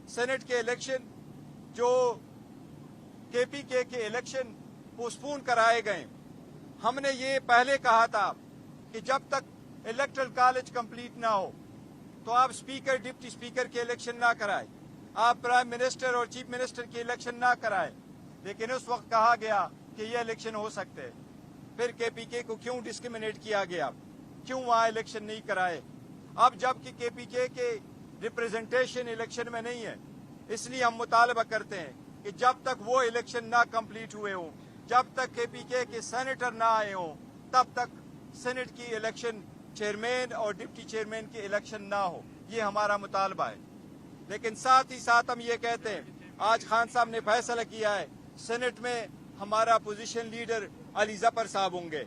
Senate के election जो KPK के इलेक्शन पोस्टपोन कराए गए, हमने ये पहले कहा था कि जब तक इलेक्टरल कॉलेज कंप्लीट ना हो तो आप स्पीकर डिप्टी स्पीकर के इलेक्शन ना कराएं, आप प्राइम मिनिस्टर और चीफ मिनिस्टर के इलेक्शन ना कराएं। लेकिन उस वक्त कहा गया कि ये इलेक्शन हो सकते हैं। फिर केपीके को क्यों डिस्क्रिमिनेट किया गया, क्यों वहां इलेक्शन नहीं कराए? अब जबकि केपीके के रिप्रेजेंटेशन इलेक्शन में नहीं है, इसलिए हम मुतालबा करते हैं कि जब तक वो इलेक्शन ना कंप्लीट हुए हों, जब तक केपीके के सेनेटर ना आए हों, तब तक सेनेट की इलेक्शन चेयरमैन और डिप्टी चेयरमैन की इलेक्शन ना हो। ये हमारा मुतालबा है। लेकिन साथ ही साथ हम ये कहते हैं, आज खान साहब ने फैसला किया है सेनेट में हमारा अपोजिशन लीडर अली जफर साहब होंगे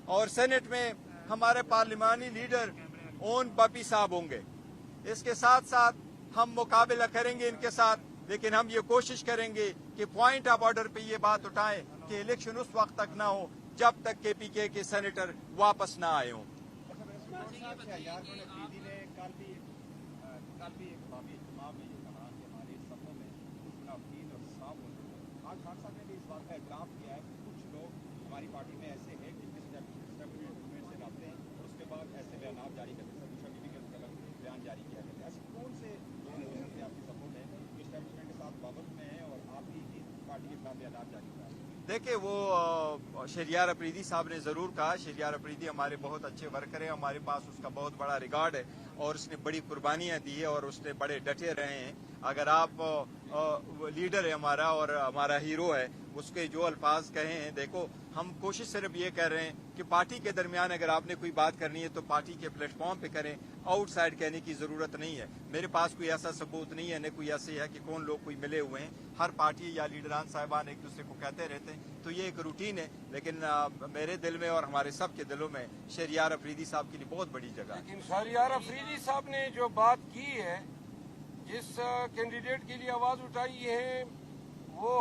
और सेनेट में हमारे पार्लिमानी लीडर ओन बपी साहब होंगे। इसके साथ साथ हम मुकाबला करेंगे इनके साथ, लेकिन हम ये कोशिश करेंगे कि पॉइंट ऑफ ऑर्डर पे ये बात उठाएं कि इलेक्शन उस वक्त तक ना हो जब तक केपीके के सेनेटर वापस ना आए हों। खान साहब ने भी इस बात का इकरार किया है कि कुछ लोग हमारी पार्टी में ऐसे हैं कि एस्टेब्लिशमेंट से लाते हैं और उसके बाद ऐसे बयान जारी करते हैं, समीक्षा बीबी के बयान जारी किया करते हैं। ऐसे कौन से लोग हो सकते हैं आपकी सपोर्ट है कि एस्टेब्लिशमेंट के साथ बाबत में है और आप ही की पार्टी के खिलाफ बयान जारी किया? देखिए, वो शहरियार अफरीदी साहब ने ज़रूर कहा। शहरियार अफरीदी हमारे बहुत अच्छे वर्कर हैं, हमारे पास उसका बहुत बड़ा रिकॉर्ड है और उसने बड़ी कुर्बानियां दी है और उसने बड़े डटे रहे हैं। अगर आप लीडर है हमारा और हमारा हीरो है, उसके जो अल्फाज कहे हैं, देखो हम कोशिश सिर्फ ये कर रहे हैं कि पार्टी के दरमियान अगर आपने कोई बात करनी है तो पार्टी के प्लेटफॉर्म पे करें, आउटसाइड कहने की ज़रूरत नहीं है। मेरे पास कोई ऐसा सबूत नहीं है, न कोई ऐसे है कि कौन लोग कोई मिले हुए हैं। हर पार्टी या लीडरान साहिबान एक दूसरे को कहते रहते हैं, तो ये एक रूटीन है। लेकिन मेरे दिल में और हमारे सब के दिलों में शहरियार अफरीदी साहब के लिए बहुत बड़ी जगह है। लेकिन शहरियार अफरीदी साहब ने जो बात की है, जिस कैंडिडेट के लिए आवाज उठाई है, वो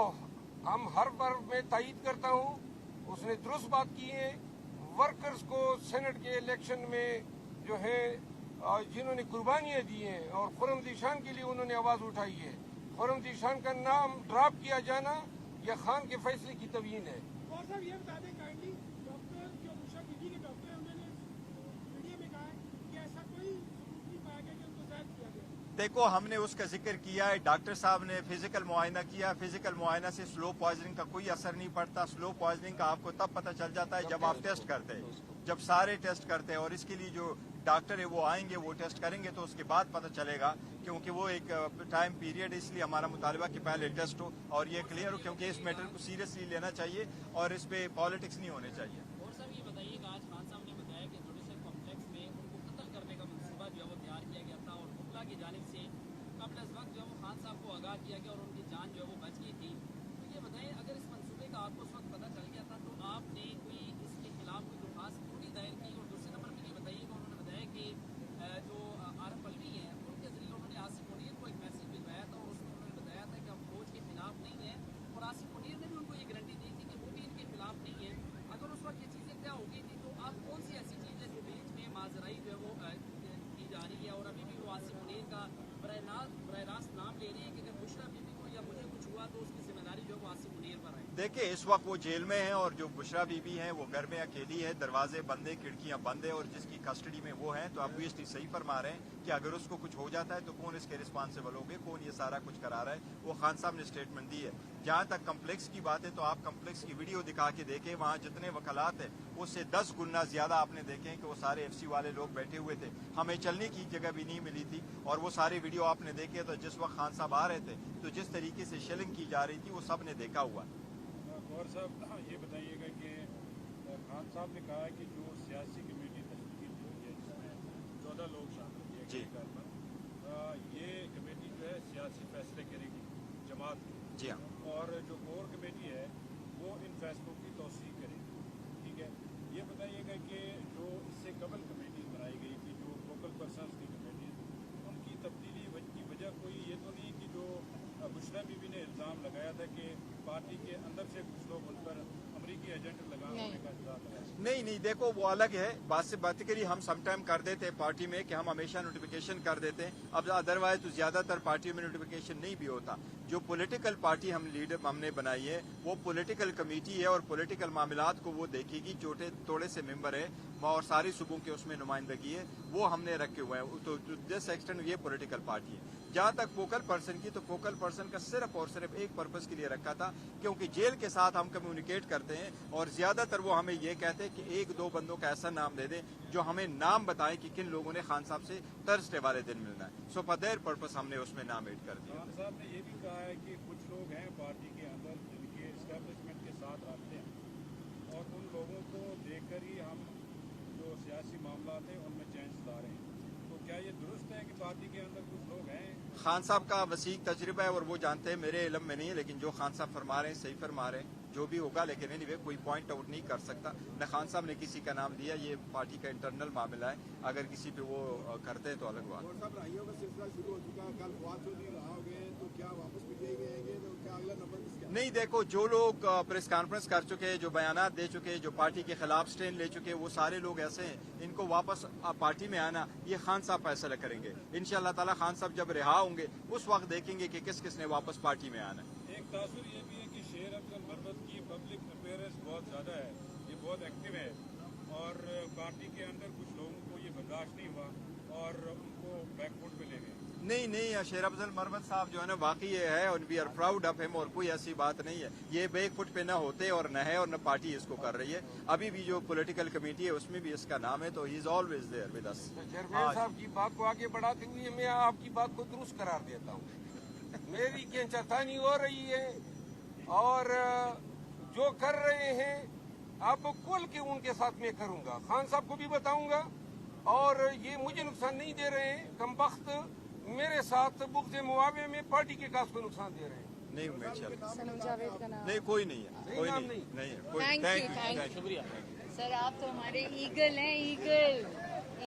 हम हर बार में तायीद करता हूँ। उसने दुरुस्त बात की है। वर्कर्स को सेनेट के इलेक्शन में जो है जिन्होंने कुर्बानियां दी हैं और खुर्रम ज़ीशान के लिए उन्होंने आवाज उठाई है, खुर्रम ज़ीशान का नाम ड्रॉप किया जाना यह खान के फैसले की तवीन है। और साहब ये बता दें काइंडली, डॉक्टर जो बुशरा बीबी के डॉक्टर हैं, उन्होंने मीडिया में कहा है कि ऐसा कोई सबूत नहीं पाया गया कि उनको ज़ाहिर किया गया। देखो, हमने उसका जिक्र किया है। डॉक्टर साहब ने फिजिकल मुआयना किया। फिजिकल मुआयना से स्लो पॉइजनिंग का कोई असर नहीं पड़ता। स्लो पॉइजनिंग का आपको तब पता चल जाता है जब आप टेस्ट करते हैं, जब सारे टेस्ट करते हैं। और इसके लिए जो डॉक्टर है वो आएंगे, वो टेस्ट करेंगे, तो उसके बाद पता चलेगा, क्योंकि वो एक टाइम पीरियड है। इसलिए हमारा मुतालबा कि पहले टेस्ट हो और ये क्लियर हो, क्योंकि इस मैटर को सीरियसली लेना चाहिए और इस पे पॉलिटिक्स नहीं होने चाहिए। और सर ये बताइएगा, आज खान साहब ने बताया कि जुडिशल कॉम्प्लेक्स में उनको कत्ल करने का मंसूबा जो है वो तैयार किया गया था और मुखला की जानिब से कबल अज़ वक्त जो है वो खान साहब को आगाह किया गया और उनकी जान जो है वो बच गई थी। तो ये बताएं, अगर इस मंसूबे का आपको उस वक्त पता चल गया था तो आपने कोई इसके खिलाफ कोई दरख्वास्त क्यों नहीं दायर की? और दूसरे नंबर पर ये बताइएगा, उन्होंने बताया कि जो आरफ अलवी हैं उनके जरिए उन्होंने आसिफ मुनीर को एक मैसेज भिजवाया था और उसमें उन्होंने बताया था कि हम फौज के खिलाफ नहीं है और आसिफ मुनीर ने भी उनको ये गारंटी दी थी कि वो भी इनके खिलाफ नहीं है। अगर उस वक्त ये चीज़ें तय हो गई थी तो आप कौन सी ऐसी चीज़ है जो बीच में माजराई जो है वो की जा रही है और अभी भी वो आसिफ मुनीर का बराह रास्त नाम ले रही है कि अगर बुशरा बीबी को या मुझे कुछ हुआ तो उसकी जिम्मेदारी जो है वो आसिफ मुनीर पर है? देखिए, इस वक्त वो जेल में है और जो बुशरा बीबी हैं वो घर में अकेली है, दरवाजे बंद है, खिड़कियां बंद है और जिसकी कस्टडी में वो है। तो आप ऑब्वियसली सही फरमा रहे हैं कि अगर उसको कुछ हो जाता है तो कौन इसके रिस्पॉन्सिबल होंगे, कौन ये सारा कुछ करा रहा है। वो खान साहब ने स्टेटमेंट दी है। जहां तक कम्प्लेक्स की बात है तो आप कम्प्लेक्स की वीडियो दिखा के देखें, वहां जितने वकालात है उससे 10 गुना ज्यादा आपने देखे कि वो सारे FC वाले लोग बैठे हुए थे। हमें चलने की जगह भी नहीं मिली थी और वो सारे वीडियो आपने देखे तो जिस वक्त खान साहब आ रहे थे तो जिस तरीके से शेलिंग की जा रही थी वो सब ने देखा हुआ। और साहब ये बताइएगा कि खान साहब ने कहा है कि जो सियासी कमेटी तश्कील हुई है जिसमें 14 लोग शामिल किए गए पर ये कमेटी जो है सियासी फैसले करेगी जमात के। जी हाँ। और जो कोर कमेटी है वो इन फैसलों की तौसीक करेगी। ठीक है, ये बताइएगा कि जो इससे कबल कमेटी बनाई गई थी, जो फोकल पर्सनस की कमेटी, उनकी तब्दीली की वजह कोई ये तो नहीं कि जो बुशरा बीबी ने इल्ज़ाम लगाया था कि पार्टी के अंदर से कुछ लोग उन पर अमरीकी एजेंट लगाने का इल्ज़ाम लगाया? नहीं देखो वो अलग है। बात से बात करी हम समटाइम कर देते हैं पार्टी में कि हम हमेशा नोटिफिकेशन कर देते हैं। अब अदरवाइज तो ज्यादातर पार्टियों में नोटिफिकेशन नहीं भी होता। जो पॉलिटिकल पार्टी हमने बनाई है वो पॉलिटिकल कमेटी है और पॉलिटिकल मामलात को वो देखेगी। छोटे थोड़े से मेंबर है और सारी सूबों के उसमें नुमाइंदगी है, वो हमने रखे हुए हैं। तो दिस एक्सटेंड ये पॉलिटिकल पार्टी है। जहां तक फोकल पर्सन की, तो फोकल पर्सन का सिर्फ और सिर्फ एक पर्पस के लिए रखा था, क्योंकि जेल के साथ हम कम्युनिकेट करते हैं और ज्यादातर वो हमें ये कहते हैं कि एक दो बंदों का ऐसा नाम दे दें जो हमें नाम बताएं कि किन लोगों ने खान साहब से थर्सडे वाले दिन मिलना है। सो फॉर देयर पर्पस हमने उसमें नाम ऐड कर दिया। खान साहब ने ये भी कहा है कि कुछ लोग हैं पार्टी के अंदर जिनके एस्टेब्लिशमेंट के साथ रहते हैं और उन लोगों को देखकर ही हम जो सियासी मामला थे उनमें चेंज ला रहे हैं। तो क्या ये दुरुस्त है कि पार्टी के अंदर कुछ लोग हैं? खान साहब का वसीक तजर्बा है और वो जानते हैं, मेरे इल्म में नहीं है, लेकिन जो खान साहब फरमा रहे हैं सही फरमा रहे हैं, जो भी होगा। लेकिन एनीवे कोई पॉइंट आउट नहीं कर सकता। न खान साहब ने किसी का नाम दिया, ये पार्टी का इंटरनल मामला है। अगर किसी पे वो करते हैं तो अलग बात। साहब राहियों का सिलसिला शुरू हो चुका है, कल फवाद चौधरी रहा हो गए, तो क्या वापस पीटीआई में आएंगे? तो क्या अगला नंबर किसका? नहीं देखो, जो लोग प्रेस कॉन्फ्रेंस कर चुके हैं, जो बयानात दे चुके हैं, जो पार्टी के खिलाफ स्टैंड ले चुके हैं, वो सारे लोग ऐसे हैं, इनको वापस पार्टी में आना ये खान साहब फैसला करेंगे। इंशाअल्लाह ताला खान साहब जब रिहा होंगे उस वक्त देखेंगे कि किस किस ने वापस पार्टी में आना है। एक तासुर ये भी है कि शेर अफजल मरवत की पब्लिक अपेयरेंस बहुत ज़्यादा है, ये बहुत एक्टिव है और पार्टी के अंदर कुछ लोगों को ये बर्दाश्त नहीं हुआ और उनको बैकफुट पे ले गए। नहीं, शेर अफजल मरवत साहब जो है ना वाकई ये है और we are proud of him, और कोई ऐसी बात नहीं है। ये बैक फुट पे न होते और न है और न पार्टी इसको कर रही है। अभी भी जो पॉलिटिकल कमेटी है उसमें भी इसका नाम है, तो he is always there with us. Chairman साहब की बात को आगे बढ़ाते हुए मैं आपकी बात को दुरुस्त करार देता हूँ। मेरी खींचातानी हो रही है और जो कर रहे हैं अब खोल के उनके साथ में करूंगा, खान साहब को भी बताऊंगा और ये मुझे नुकसान नहीं दे रहे हैं। कमबख्त मेरे साथ बुग़्ज़ मुआवे में पार्टी के काज को नुकसान दे रहे हैं। नहीं उम्मीद चल सनम जावेद का नाम नहीं, कोई नहीं है, कोई नाम नहीं है, कोई। Thank you thank you. Sir, आप तो हमारे ईगल हैं, ईगल।